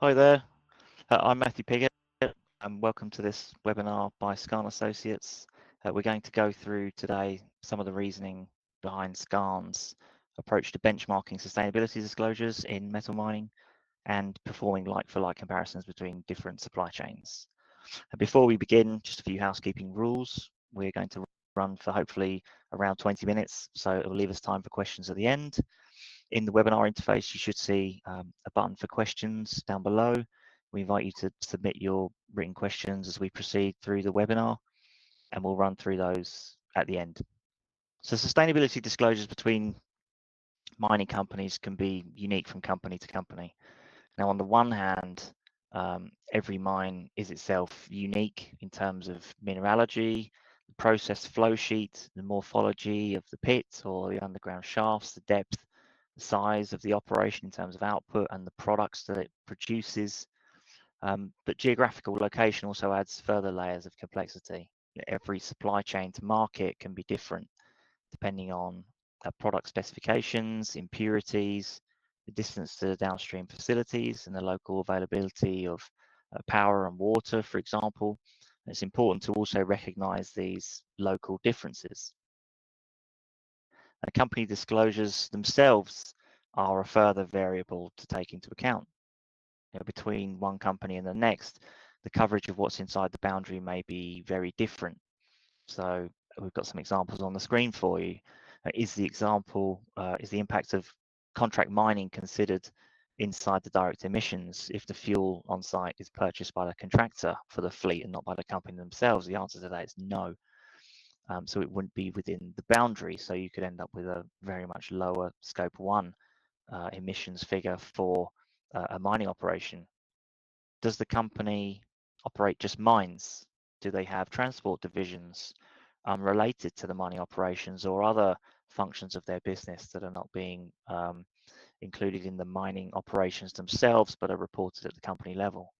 Hi there, I'm Matthew Piggott and welcome to this webinar by Skarn Associates. We're going to go through today some of the reasoning behind Skarn's approach to benchmarking sustainability disclosures in metal mining and performing like-for-like comparisons between different supply chains. And before we begin, just a few housekeeping rules. We're going to run for hopefully around 20 minutes, so it will leave us time for questions at the end. In the webinar interface, you should see a button for questions down below. We invite you to submit your written questions as we proceed through the webinar, and we'll run through those at the end. So sustainability disclosures between mining companies can be unique from company to company. Now, on the one hand, every mine is itself unique in terms of mineralogy, the process flow sheet, the morphology of the pit or the underground shafts, the depth, the size of the operation in terms of output and the products that it produces. But geographical location also adds further layers of complexity. Every supply chain to market can be different depending on product specifications, impurities, the distance to the downstream facilities and the local availability of power and water, for example. And it's important to also recognize these local differences. And company disclosures themselves are a further variable to take into account. Between one company and the next, the coverage of what's inside the boundary may be very different. So we've got some examples on the screen for you. Is the impact of contract mining considered inside the direct emissions if the fuel on site is purchased by the contractor for the fleet and not by the company themselves? The answer to that is no. So it wouldn't be within the boundary. So you could end up with a very much lower scope 1 emissions figure for a mining operation. Does the company operate just mines? Do they have transport divisions related to the mining operations or other functions of their business that are not being included in the mining operations themselves but are reported at the company level?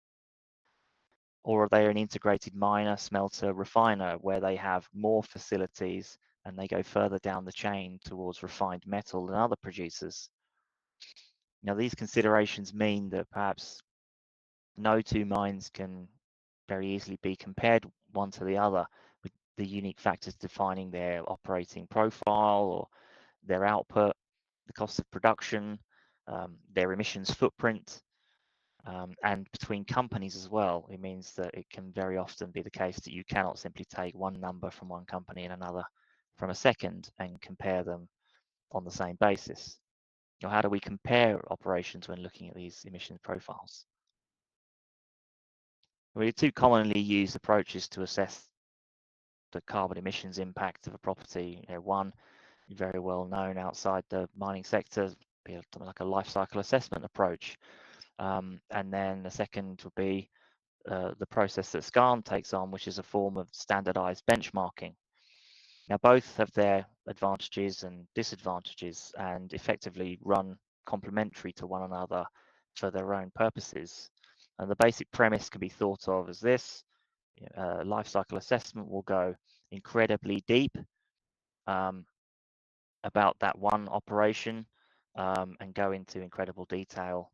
Or are they an integrated miner, smelter, refiner where they have more facilities and they go further down the chain towards refined metal than other producers? Now, these considerations mean that perhaps no two mines can very easily be compared one to the other, with the unique factors defining their operating profile or their output, the cost of production, their emissions footprint, and between companies as well. It means that it can very often be the case that you cannot simply take one number from one company and another from a second and compare them on the same basis. How do we compare operations when looking at these emissions profiles? Really, two commonly used approaches to assess the carbon emissions impact of a property. One very well known outside the mining sector, be something like a life cycle assessment approach. And then the second would be the process that Skarn takes on, which is a form of standardised benchmarking. Now, both have their advantages and disadvantages and effectively run complementary to one another for their own purposes. And the basic premise can be thought of as this: life cycle assessment will go incredibly deep about that one operation and go into incredible detail,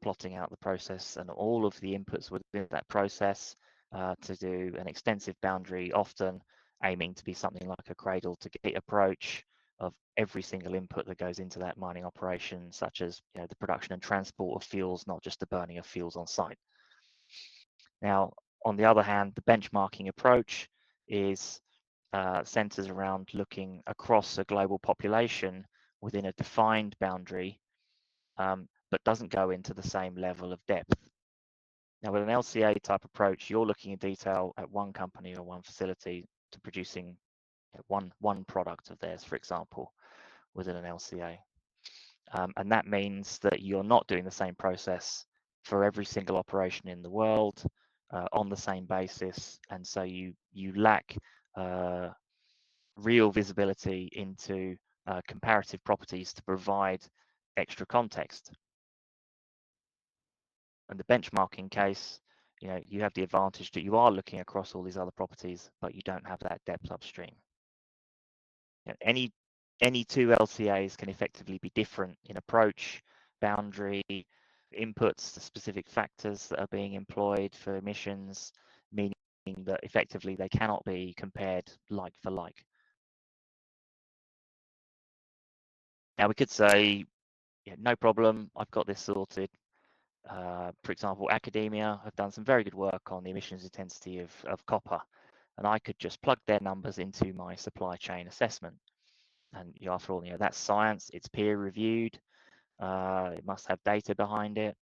plotting out the process and all of the inputs within that process to do an extensive boundary, often aiming to be something like a cradle to gate approach of every single input that goes into that mining operation, such as the production and transport of fuels, not just the burning of fuels on site. Now, on the other hand, the benchmarking approach is centers around looking across a global population within a defined boundary, but doesn't go into the same level of depth. Now, with an LCA type approach, you're looking in detail at one company or one facility to producing one product of theirs, for example, within an LCA. And that means that you're not doing the same process for every single operation in the world on the same basis. And so you lack real visibility into comparative properties to provide extra context. And the benchmarking case, you have the advantage that you are looking across all these other properties, but you don't have that depth upstream. Any two LCAs can effectively be different in approach, boundary, inputs, the specific factors that are being employed for emissions, meaning that effectively they cannot be compared like for like. Now we could say, yeah, no problem, I've got this sorted. For example, academia have done some very good work on the emissions intensity of copper, and I could just plug their numbers into my supply chain assessment. And after all, that's science, it's peer reviewed, it must have data behind it.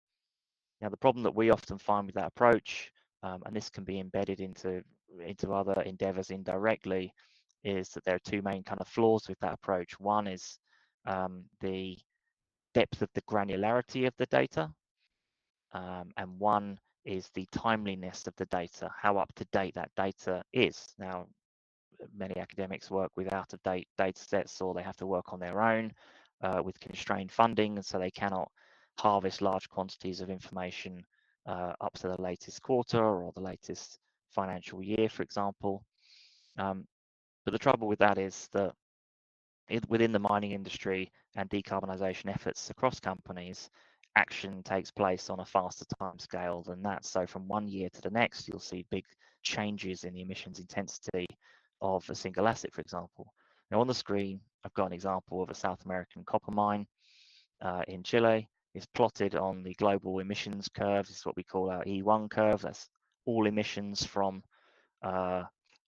Now, the problem that we often find with that approach, and this can be embedded into other endeavors indirectly, is that there are two main kind of flaws with that approach. One is the depth of the granularity of the data, and one is the timeliness of the data, how up to date that data is. Now, many academics work with out-of-date data sets, or they have to work on their own with constrained funding, and so they cannot harvest large quantities of information up to the latest quarter or the latest financial year, for example. But the trouble with that is that within the mining industry and decarbonisation efforts across companies, action takes place on a faster time scale than that. So from one year to the next, you'll see big changes in the emissions intensity of a single asset, for example. Now on the screen, I've got an example of a South American copper mine in Chile. It's plotted on the global emissions curve. This is what we call our E1 curve. That's all emissions from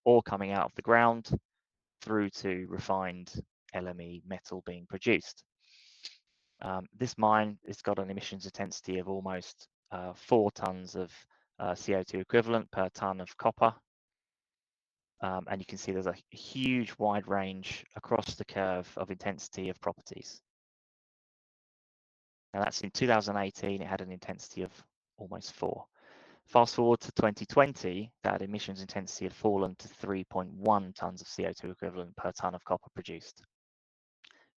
ore coming out of the ground through to refined LME metal being produced. This mine has got an emissions intensity of almost 4 tons of CO2 equivalent per ton of copper. And you can see there's a huge wide range across the curve of intensity of properties. Now that's in 2018, it had an intensity of almost 4. Fast forward to 2020, that emissions intensity had fallen to 3.1 tons of CO2 equivalent per ton of copper produced.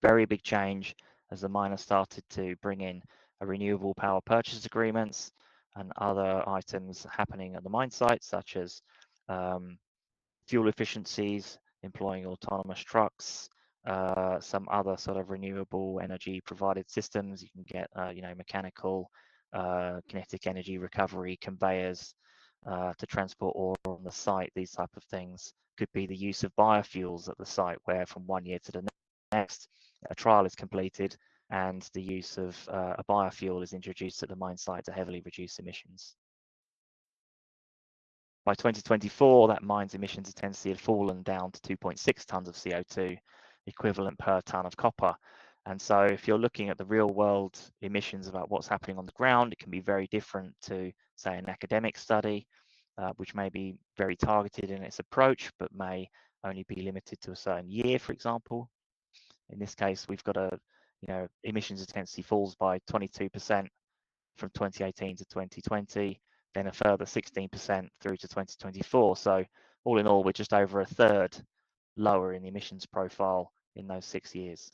Very big change as the miner started to bring in renewable power purchase agreements and other items happening at the mine site, such as fuel efficiencies, employing autonomous trucks, some other sort of renewable energy provided systems. You can get, mechanical, kinetic energy recovery conveyors to transport ore on the site. These type of things could be the use of biofuels at the site, where from one year to the next, a trial is completed and the use of a biofuel is introduced at the mine site to heavily reduce emissions. By 2024, that mine's emissions intensity had fallen down to 2.6 tons of CO2 equivalent per ton of copper. And so if you're looking at the real world emissions about what's happening on the ground, it can be very different to, say, an academic study, which may be very targeted in its approach, but may only be limited to a certain year, for example. In this case, we've got emissions intensity falls by 22% from 2018 to 2020, then a further 16% through to 2024. So all in all, we're just over a third lower in the emissions profile in those 6 years.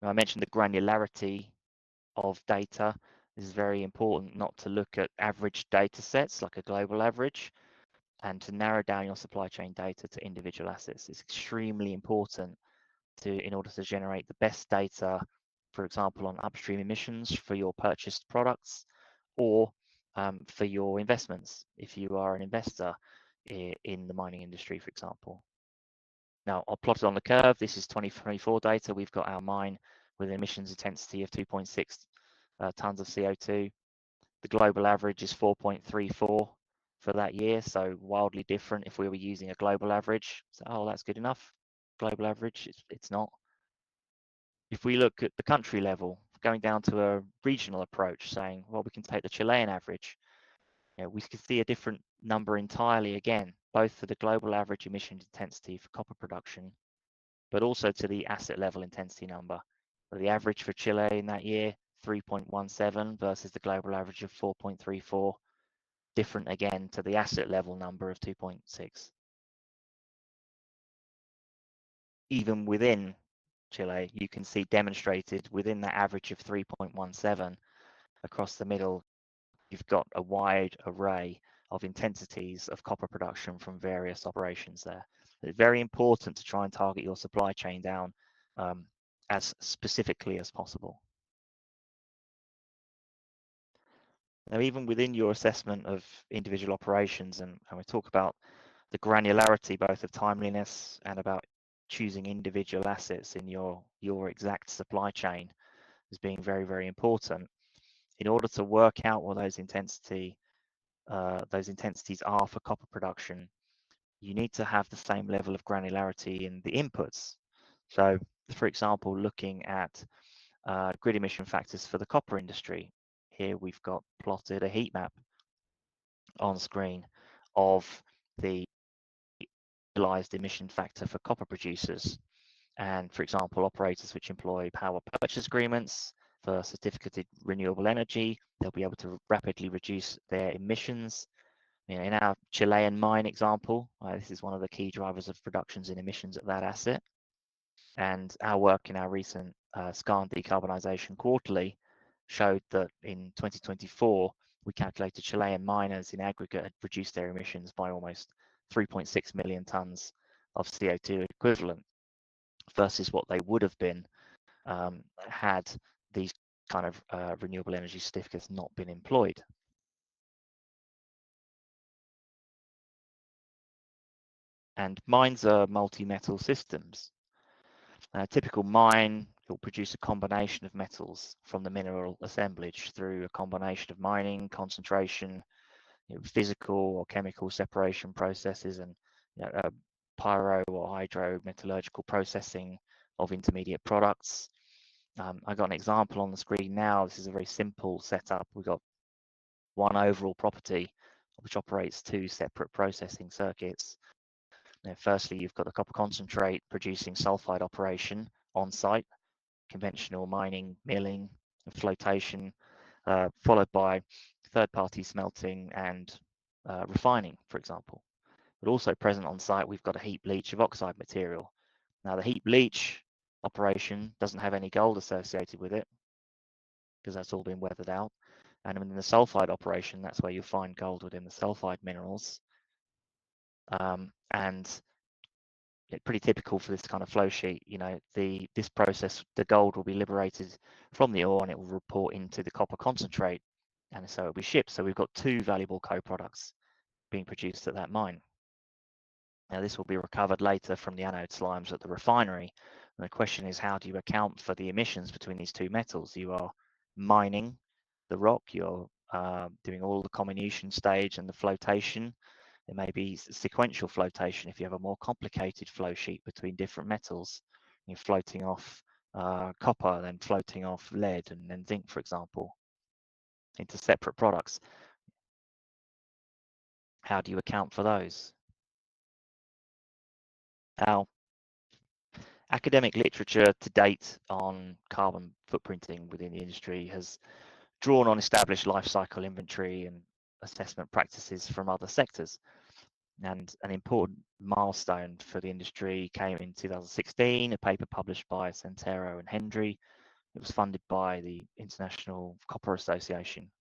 Now, I mentioned the granularity of data. This is very important, not to look at average data sets like a global average, and to narrow down your supply chain data to individual assets. It's extremely important in order to generate the best data, for example, on upstream emissions for your purchased products, or for your investments, if you are an investor in the mining industry, for example. Now, I'll plot it on the curve. This is 2024 data. We've got our mine with an emissions intensity of 2.6 tons of CO2. The global average is 4.34 for that year, so wildly different if we were using a global average. So, oh, that's good enough. Global average, it's not. If we look at the country level, going down to a regional approach, saying, well, we can take the Chilean average, we can see a different number entirely again, both for the global average emission intensity for copper production, but also to the asset level intensity number. So the average for Chile in that year, 3.17 versus the global average of 4.34, different again to the asset level number of 2.6. Even within Chile, you can see demonstrated within that average of 3.17 across the middle, you've got a wide array of intensities of copper production from various operations there. It's very important to try and target your supply chain down as specifically as possible. Now, even within your assessment of individual operations, and we talk about the granularity both of timeliness and about choosing individual assets in your exact supply chain as being very, very important. In order to work out what those intensities are for copper production, you need to have the same level of granularity in the inputs. So, for example, looking at grid emission factors for the copper industry, here we've got plotted a heat map on screen of the realized emission factor for copper producers. And for example, operators which employ power purchase agreements for certificated renewable energy, they'll be able to rapidly reduce their emissions. In our Chilean mine example, this is one of the key drivers of reductions in emissions at that asset. And our work in our recent Skarn decarbonisation quarterly showed that in 2024, we calculated Chilean miners in aggregate had reduced their emissions by almost 3.6 million tonnes of CO2 equivalent versus what they would have been had these kind of renewable energy certificates not been employed. And mines are multi-metal systems. A typical mine will produce a combination of metals from the mineral assemblage through a combination of mining, concentration, physical or chemical separation processes, and pyro or hydrometallurgical processing of intermediate products. I got an example on the screen now. This is a very simple setup. We've got one overall property which operates two separate processing circuits. Firstly, you've got the copper concentrate producing sulfide operation on site, conventional mining, milling, and flotation, followed by third-party smelting and refining, for example. But also present on site, we've got a heap leach of oxide material. Now, the heap leach operation doesn't have any gold associated with it because that's all been weathered out. And in the sulfide operation, that's where you'll find gold within the sulfide minerals. And pretty typical for this kind of flow sheet. This process, the gold will be liberated from the ore and it will report into the copper concentrate, and so it'll be shipped. So we've got two valuable co-products being produced at that mine. Now this will be recovered later from the anode slimes at the refinery. And the question is, how do you account for the emissions between these two metals? You are mining the rock, you're doing all the comminution stage and the flotation. It may be sequential flotation if you have a more complicated flow sheet between different metals. You're floating off copper, then floating off lead and then zinc, for example, into separate products. How do you account for those? Now, academic literature to date on carbon footprinting within the industry has drawn on established life cycle inventory and assessment practices from other sectors. And an important milestone for the industry came in 2016, a paper published by Centero and Hendry. It was funded by the International Copper Association.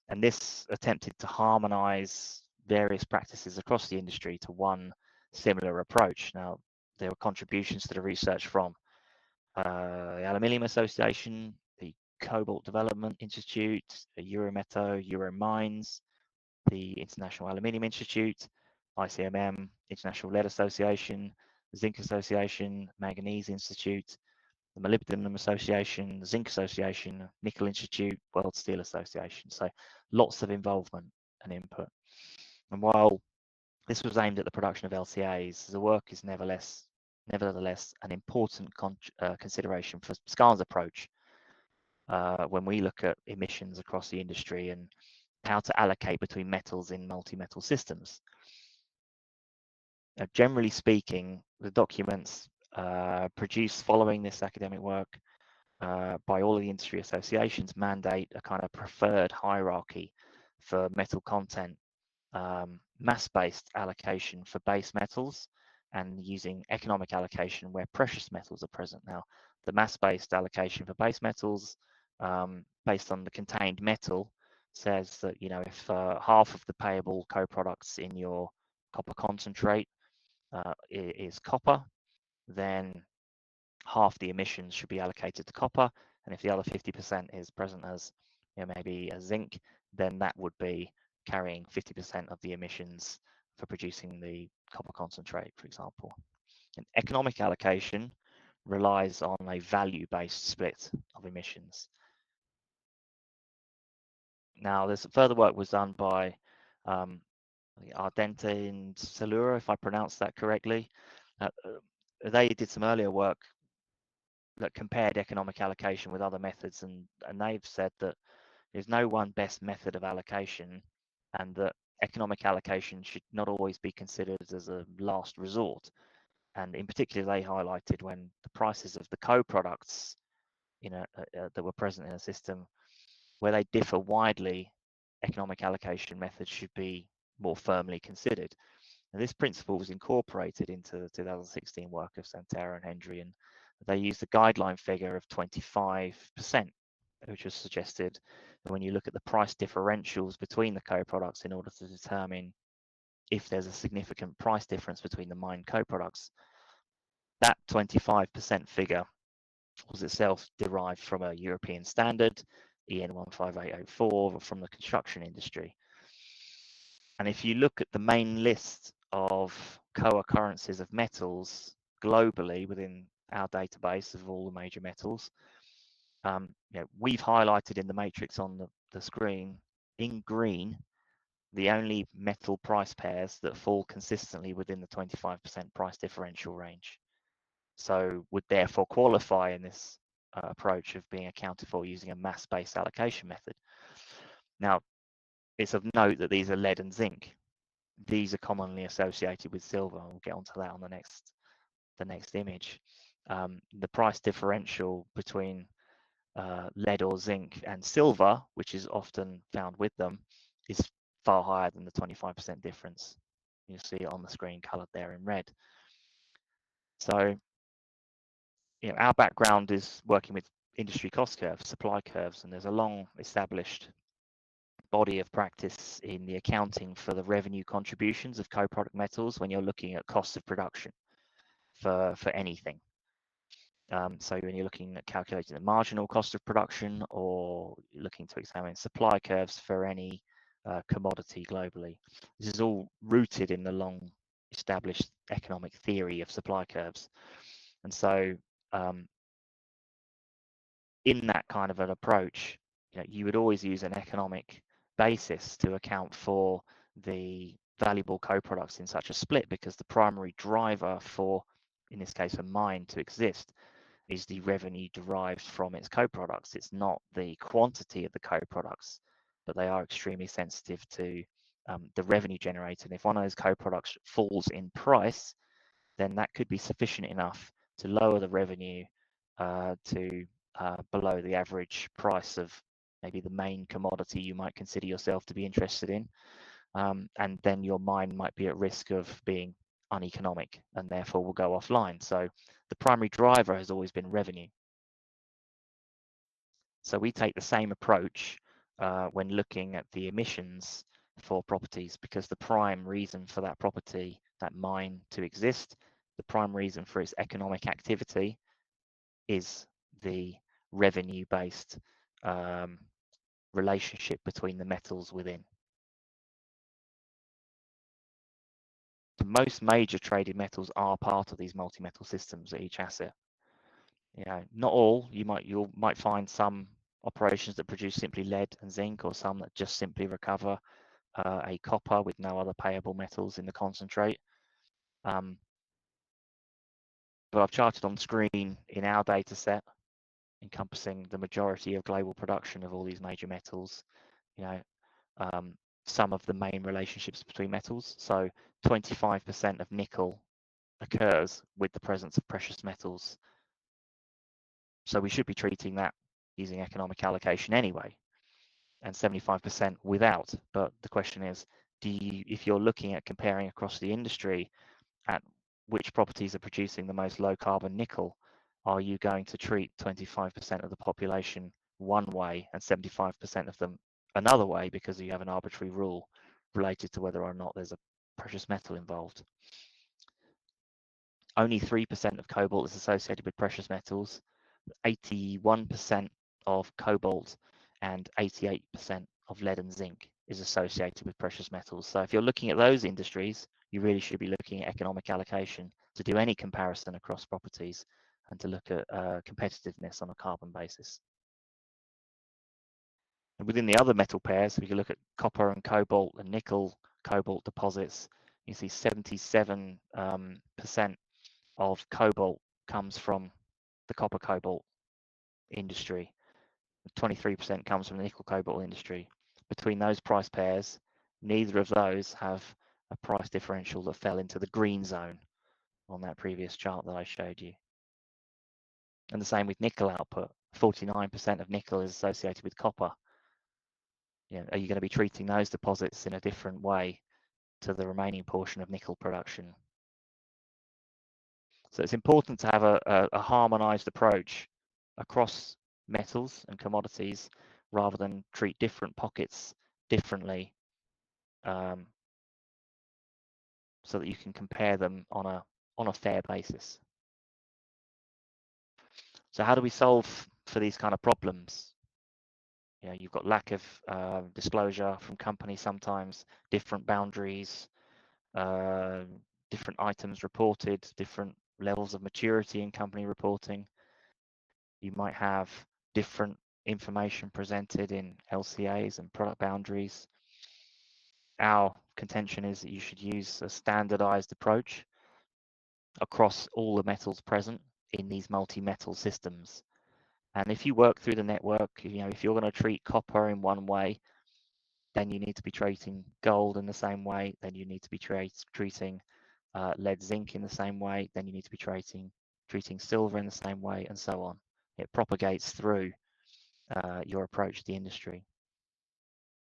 And this attempted to harmonize various practices across the industry to one similar approach. Now, there were contributions to the research from the Aluminium Association, the Cobalt Development Institute, Eurometaux, Euromines, the International Aluminium Institute, ICMM, International Lead Association, Zinc Association, Manganese Institute, the Molybdenum Association, Zinc Association, Nickel Institute, World Steel Association. So lots of involvement and input. And while this was aimed at the production of LCAs, the work is nevertheless an important consideration for Skarn's approach when we look at emissions across the industry and how to allocate between metals in multi-metal systems. Generally speaking, the documents produced following this academic work by all of the industry associations mandate a kind of preferred hierarchy for metal content, mass-based allocation for base metals, and using economic allocation where precious metals are present. Now, the mass-based allocation for base metals, based on the contained metal, says that if half of the payable co-products in your copper concentrate is copper, then half the emissions should be allocated to copper, and if the other 50% is present as maybe a zinc, then that would be carrying 50% of the emissions for producing the copper concentrate, for example. And economic allocation relies on a value-based split of emissions. Now, there's further work was done by Ardente and Salura, if I pronounced that correctly. They did some earlier work that compared economic allocation with other methods, and they've said that there's no one best method of allocation, and that economic allocation should not always be considered as a last resort. And in particular, they highlighted when the prices of the co-products that were present in a system where they differ widely, economic allocation methods should be more firmly considered. And this principle was incorporated into the 2016 work of Santera and Hendry, and they used a guideline figure of 25%, which was suggested that when you look at the price differentials between the co-products in order to determine if there's a significant price difference between the mined co-products, that 25% figure was itself derived from a European standard, EN 15804, from the construction industry. And if you look at the main list of co-occurrences of metals globally within our database of all the major metals, we've highlighted in the matrix on the screen in green the only metal price pairs that fall consistently within the 25% price differential range. So would therefore qualify in this approach of being accounted for using a mass-based allocation method. Now, it's of note that these are lead and zinc. These are commonly associated with silver. We'll get onto that on the next image. The price differential between lead or zinc and silver, which is often found with them, is far higher than the 25% difference. You'll see it on the screen colored there in red. So, our background is working with industry cost curves, supply curves, and there's a long established body of practice in the accounting for the revenue contributions of co-product metals when you're looking at cost of production for anything. So when you're looking at calculating the marginal cost of production or looking to examine supply curves for any commodity globally. This is all rooted in the long established economic theory of supply curves. And so in that kind of an approach, you would always use an economic basis to account for the valuable co-products in such a split, because the primary driver for, in this case, a mine to exist is the revenue derived from its co-products. It's not the quantity of the co-products, but they are extremely sensitive to the revenue generated. And if one of those co-products falls in price, then that could be sufficient enough to lower the revenue to below the average price of maybe the main commodity you might consider yourself to be interested in. And then your mine might be at risk of being uneconomic and therefore will go offline. So the primary driver has always been revenue. So we take the same approach when looking at the emissions for properties, because the prime reason for that property, that mine to exist, the prime reason for its economic activity is the revenue-based relationship between the metals within. Most major traded metals are part of these multi-metal systems at each asset. Not all. You might find some operations that produce simply lead and zinc, or some that just simply recover a copper with no other payable metals in the concentrate. But I've charted on screen in our data set, encompassing the majority of global production of all these major metals, some of the main relationships between metals. So 25% of nickel occurs with the presence of precious metals. So we should be treating that using economic allocation anyway, and 75% without. But the question is, if you're looking at comparing across the industry at which properties are producing the most low carbon nickel, are you going to treat 25% of the population one way and 75% of them another way because you have an arbitrary rule related to whether or not there's a precious metal involved? Only 3% of cobalt is associated with precious metals, 81% of cobalt and 88% of lead and zinc is associated with precious metals. So if you're looking at those industries, you really should be looking at economic allocation to do any comparison across properties and to look at competitiveness on a carbon basis. And within the other metal pairs, we can look at copper and cobalt and nickel cobalt deposits. You see 77% of cobalt comes from the copper cobalt industry. 23% comes from the nickel cobalt industry. Between those price pairs, neither of those have a price differential that fell into the green zone on that previous chart that I showed you. And the same with nickel output. 49% of nickel is associated with copper. Are you going to be treating those deposits in a different way to the remaining portion of nickel production? So it's important to have a harmonized approach across metals and commodities rather than treat different pockets differently, so that you can compare them on a fair basis. So how do we solve for these kind of problems? You've got lack of disclosure from companies sometimes, different boundaries, different items reported, different levels of maturity in company reporting. You might have different information presented in LCAs and product boundaries. Our contention is that you should use a standardized approach across all the metals present in these multi-metal systems. And if you work through the network, if you're going to treat copper in one way, then you need to be treating gold in the same way, then you need to be treating lead zinc in the same way, then you need to be treating silver in the same way, and so on. It propagates through your approach to the industry.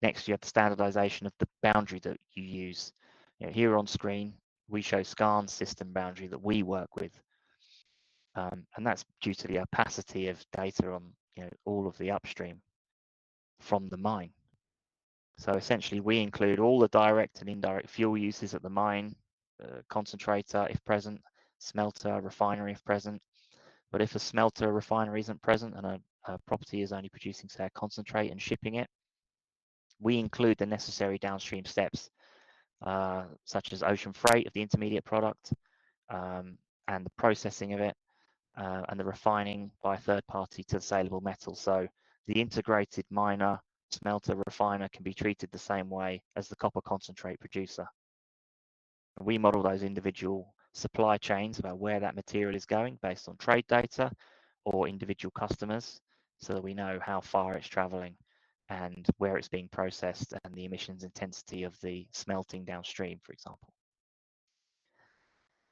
Next, you have the standardization of the boundary that you use. Here on screen, we show Skarn's system boundary that we work with. And that's due to the opacity of data on all of the upstream from the mine. So essentially, we include all the direct and indirect fuel uses at the mine, concentrator if present, smelter, refinery if present. But if a smelter or refinery isn't present and a property is only producing, say, a concentrate and shipping it, we include the necessary downstream steps, such as ocean freight of the intermediate product, and the processing of it, and the refining by a third party to the saleable metal. So the integrated miner, smelter, refiner can be treated the same way as the copper concentrate producer. We model those individual supply chains about where that material is going based on trade data or individual customers, so that we know how far it's traveling and where it's being processed and the emissions intensity of the smelting downstream, for example.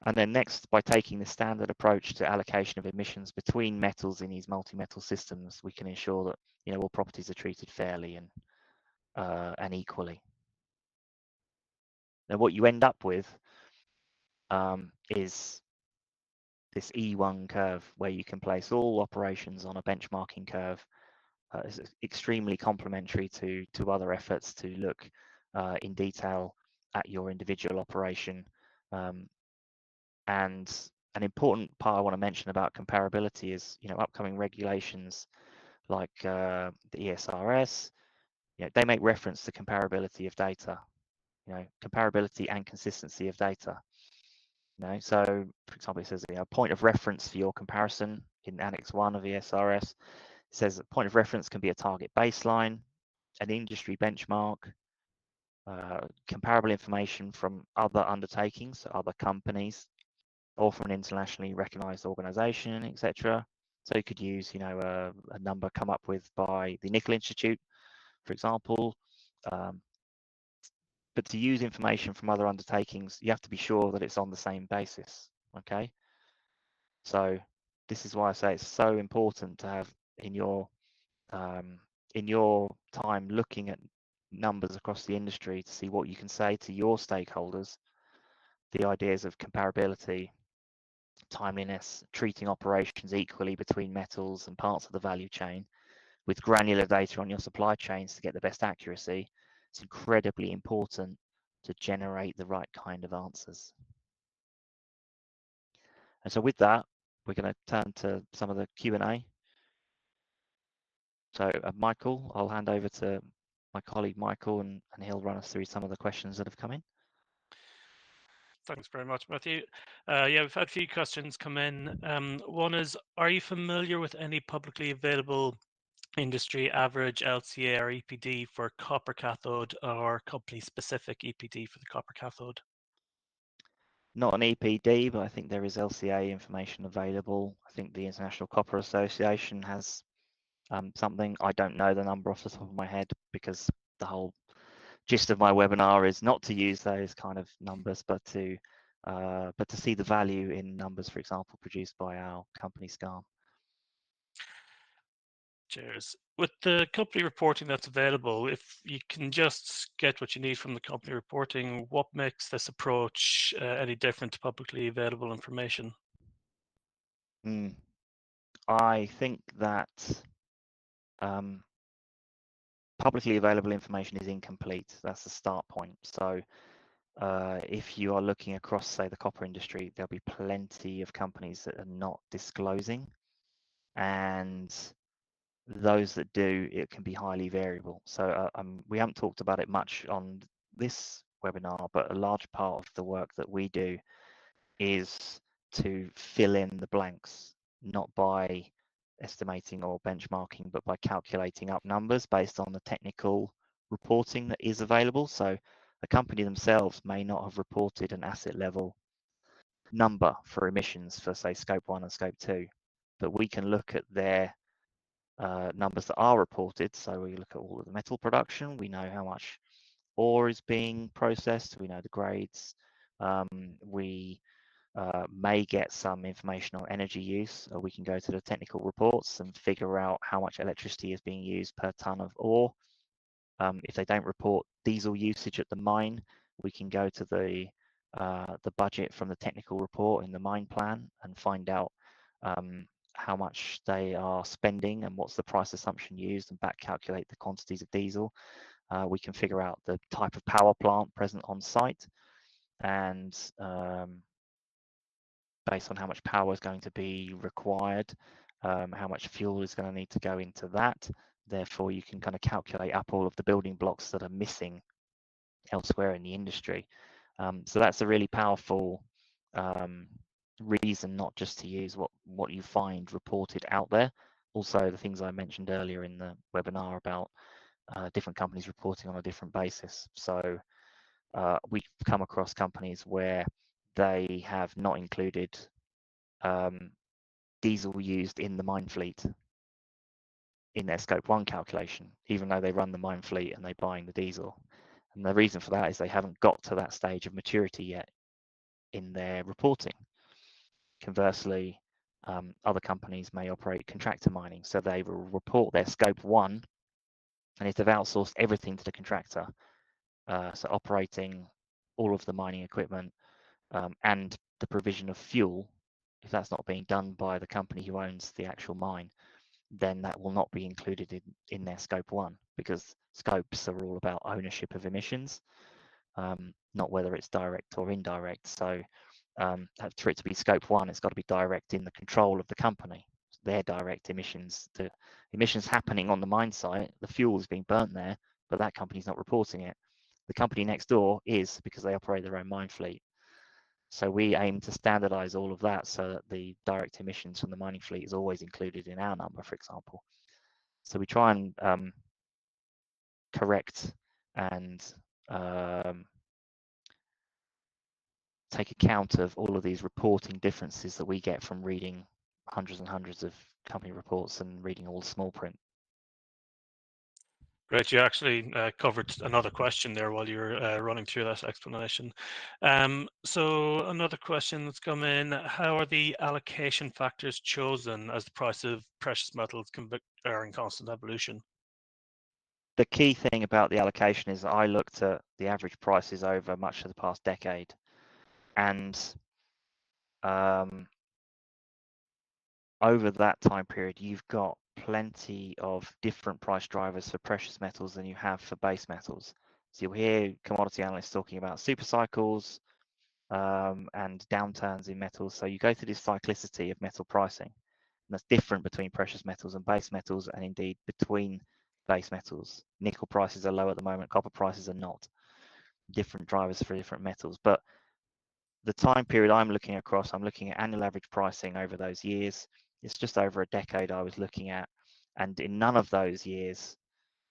And then next, by taking the standard approach to allocation of emissions between metals in these multi-metal systems, we can ensure that all properties are treated fairly and equally. Now, what you end up with is this E1 curve, where you can place all operations on a benchmarking curve. It's extremely complementary to other efforts to look in detail at your individual operation. And an important part I want to mention about comparability is, upcoming regulations like the ESRS. They make reference to comparability of data, comparability and consistency of data. So, for example, it says a point of reference for your comparison in Annex 1 of ESRS. It says a point of reference can be a target baseline, an industry benchmark, comparable information from other undertakings, other companies, or from an internationally recognized organization, etc. So you could use, a number come up with by the Nickel Institute, for example. But to use information from other undertakings, you have to be sure that it's on the same basis, okay? So this is why I say it's so important to have in your time looking at numbers across the industry to see what you can say to your stakeholders, the ideas of comparability, timeliness, treating operations equally between metals and parts of the value chain with granular data on your supply chains to get the best accuracy. It's incredibly important to generate the right kind of answers. And so with that, we're going to turn to some of the Q&A. So Michael, I'll hand over to my colleague Michael, and he'll run us through some of the questions that have come in. Thanks very much, Matthew. Yeah, we've had a few questions come in. One is, are you familiar with any publicly available industry average LCA or EPD for copper cathode or company-specific EPD for the copper cathode? Not an EPD, but I think there is LCA information available. I think the International Copper Association has something. I don't know the number off the top of my head, because the whole gist of my webinar is not to use those kind of numbers, but to see the value in numbers, for example, produced by our company Skarn. Cheers. With the company reporting that's available, if you can just get what you need from the company reporting, what makes this approach any different to publicly available information? I think that publicly available information is incomplete. That's the start point. So if you are looking across, say, the copper industry, there'll be plenty of companies that are not disclosing, and those that do, it can be highly variable. So we haven't talked about it much on this webinar, but a large part of the work that we do is to fill in the blanks, not by estimating or benchmarking, but by calculating up numbers based on the technical reporting that is available. So a company themselves may not have reported an asset level number for emissions for, say, scope 1 and scope 2, but we can look at their numbers that are reported. So we look at all of the metal production, we know how much ore is being processed, we know the grades, we may get some information on energy use. We can go to the technical reports and figure out how much electricity is being used per ton of ore. If they don't report diesel usage at the mine, we can go to the budget from the technical report in the mine plan and find out how much they are spending and what's the price assumption used, and back calculate the quantities of diesel. We can figure out the type of power plant present on site, and based on how much power is going to be required, how much fuel is going to need to go into that. Therefore, you can kind of calculate up all of the building blocks that are missing elsewhere in the industry. So that's a really powerful reason not just to use what you find reported out there. Also, the things I mentioned earlier in the webinar about different companies reporting on a different basis. So we've come across companies where they have not included diesel used in the mine fleet in their scope 1 calculation, even though they run the mine fleet and they're buying the diesel. And the reason for that is they haven't got to that stage of maturity yet in their reporting. Conversely, other companies may operate contractor mining, so they will report their scope 1, and if they've outsourced everything to the contractor, so operating all of the mining equipment and the provision of fuel, if that's not being done by the company who owns the actual mine, then that will not be included in their scope 1, because scopes are all about ownership of emissions, not whether it's direct or indirect. So for it to be scope 1, it's got to be direct in the control of the company. Their direct emissions, the emissions happening on the mine site, the fuel is being burnt there, but that company's not reporting it. The company next door is, because they operate their own mine fleet. So we aim to standardize all of that so that the direct emissions from the mining fleet is always included in our number, for example. So we try and correct and take account of all of these reporting differences that we get from reading hundreds and hundreds of company reports and reading all the small print. Great, you actually covered another question there while you were running through that explanation. So another question that's come in, how are the allocation factors chosen as the price of precious metals are in constant evolution? The key thing about the allocation is that I looked at the average prices over much of the past decade, and over that time period, you've got plenty of different price drivers for precious metals than you have for base metals. So you'll hear commodity analysts talking about super cycles and downturns in metals. So you go through this cyclicity of metal pricing, and that's different between precious metals and base metals, and indeed between base metals. Nickel prices are low at the moment, copper prices are not. Different drivers for different metals. But the time period I'm looking across, I'm looking at annual average pricing over those years. It's just over a decade I was looking at. And in none of those years,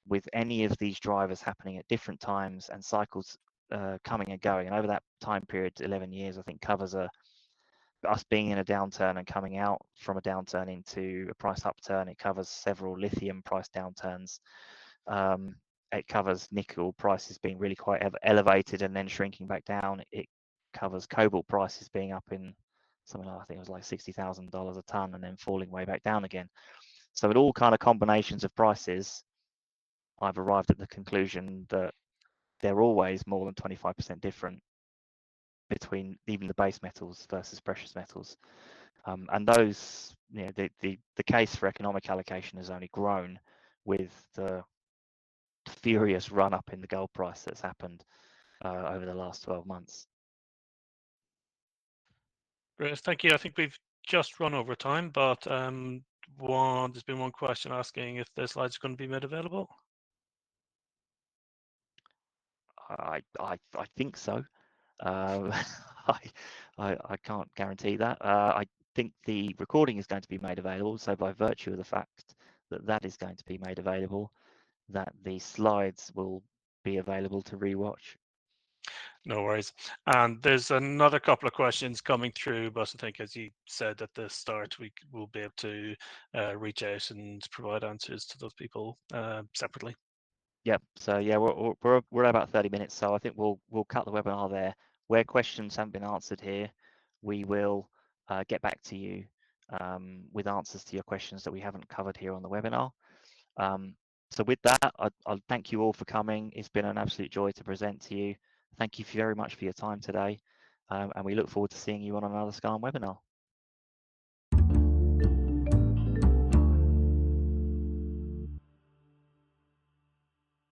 with any of these drivers happening at different times and cycles coming and going, and over that time period, 11 years, I think covers us being in a downturn and coming out from a downturn into a price upturn. It covers several lithium price downturns. It covers nickel prices being really quite elevated and then shrinking back down. It covers cobalt prices being up in something like, I think it was like $60,000 a ton and then falling way back down again. So at all kind of combinations of prices, I've arrived at the conclusion that they're always more than 25% different between even the base metals versus precious metals. And those, you know, the case for economic allocation has only grown with the furious run up in the gold price that's happened over the last 12 months. Great, thank you. I think we've just run over time, but there's been one question asking if the slides are going to be made available. I think so. I can't guarantee that. I think the recording is going to be made available. So by virtue of the fact that that is going to be made available, that the slides will be available to rewatch. No worries. And there's another couple of questions coming through, but I think, as you said at the start, we will be able to reach out and provide answers to those people separately. Yep. So yeah, we're at about 30 minutes, so I think we'll cut the webinar there. Where questions haven't been answered here, we will get back to you with answers to your questions that we haven't covered here on the webinar. So with that, I'll thank you all for coming. It's been an absolute joy to present to you. Thank you very much for your time today, and we look forward to seeing you on another Skarn webinar.